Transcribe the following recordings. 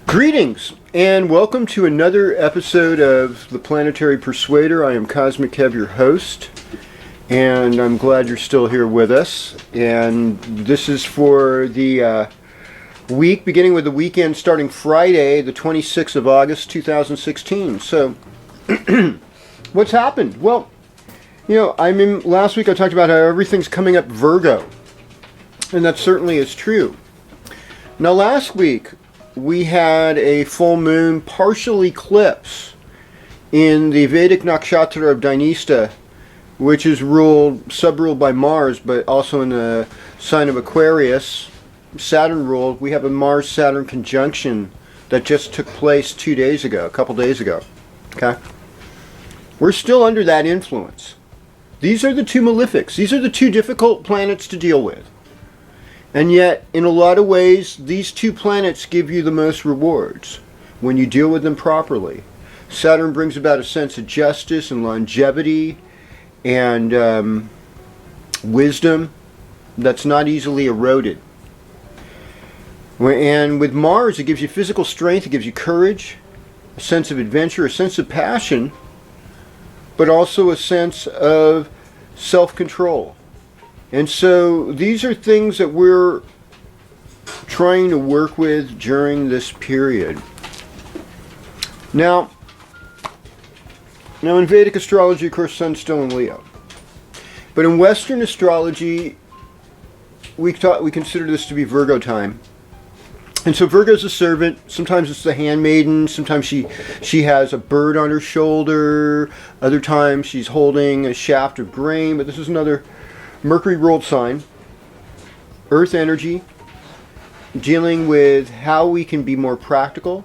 Greetings, and welcome to another episode of The Planetary Persuader. I am Cosmic Kev, your host, and I'm glad you're still here with us. And this is for the week, beginning with the weekend starting Friday, the 26th of August, 2016. So, what's happened? Well, last week I talked about how everything's coming up Virgo, and that certainly is true. Now, last week, we had a full moon partial eclipse in the Vedic nakshatra of Dhanista, which is sub-ruled by Mars, but also in the sign of Aquarius, Saturn ruled. We have a Mars-Saturn conjunction that just took place a couple days ago. Okay? We're still under that influence. These are the two malefics. These are the two difficult planets to deal with. And yet, in a lot of ways, these two planets give you the most rewards when you deal with them properly. Saturn brings about a sense of justice and longevity and wisdom that's not easily eroded. And with Mars, it gives you physical strength, it gives you courage, a sense of adventure, a sense of passion, but also a sense of self-control. And so these are things that we're trying to work with during this period. Now in Vedic astrology, of course, Sun's still in Leo. But in Western astrology, we consider this to be Virgo time. And so Virgo's a servant. Sometimes it's the handmaiden. Sometimes she has a bird on her shoulder. Other times she's holding a shaft of grain. But this is another Mercury ruled sign, earth energy, dealing with how we can be more practical,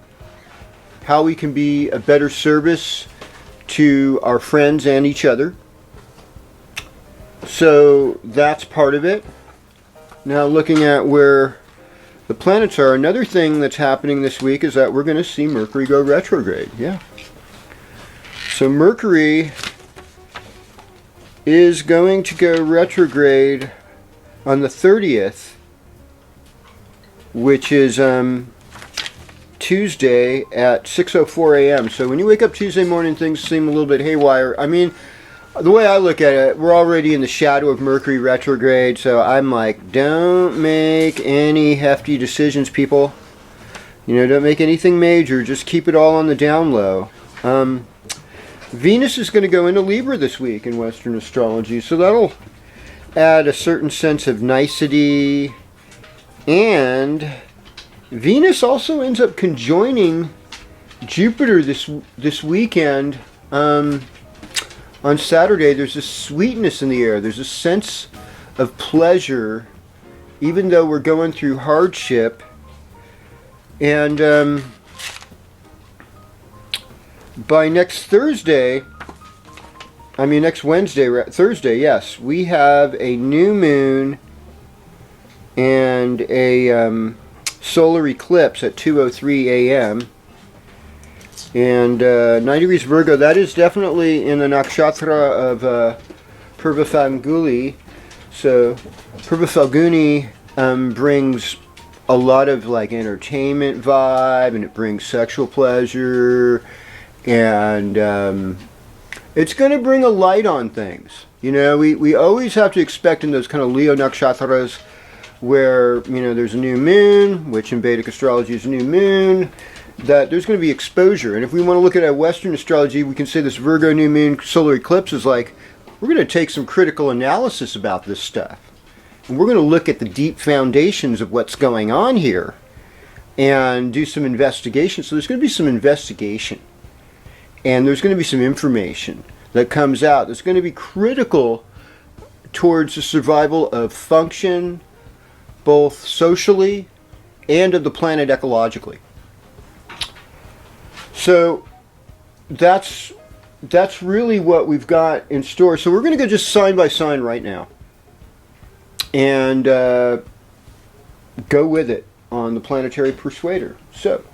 how we can be a better service to our friends and each other. So that's part of it. Now looking at where the planets are, another thing that's happening this week is that we're going to see Mercury go retrograde. Yeah. So Mercury is going to go retrograde on the 30th, which is Tuesday at 6:04 a.m. So when you wake up Tuesday morning, things seem a little bit haywire. I mean, the way I look at it, we're already in the shadow of Mercury retrograde, so I'm like, don't make any hefty decisions, people. Don't make anything major. Just keep it all on the down low. Venus is going to go into Libra this week in Western astrology, so that'll add a certain sense of nicety. And Venus also ends up conjoining Jupiter this weekend. On Saturday, there's a sweetness in the air. There's a sense of pleasure, even though we're going through hardship. And by next Thursday, Thursday, yes, we have a new moon and a solar eclipse at 2:03 a.m. And 9 degrees Virgo, that is definitely in the nakshatra of Purva Falguni. So Purva Falguni brings a lot of like entertainment vibe, and it brings sexual pleasure, and it's going to bring a light on things. You know, we always have to expect in those kind of Leo nakshatras where, you know, there's a new moon, which in Vedic astrology is a new moon, that there's going to be exposure. And if we want to look at Western astrology, we can say this Virgo new moon solar eclipse is like, we're going to take some critical analysis about this stuff. And we're going to look at the deep foundations of what's going on here and do some investigation. So there's going to be some investigation. And there's going to be some information that comes out that's going to be critical towards the survival of function, both socially and of the planet ecologically. So that's really what we've got in store. So we're going to go just sign by sign right now and go with it on the Planetary Persuader. So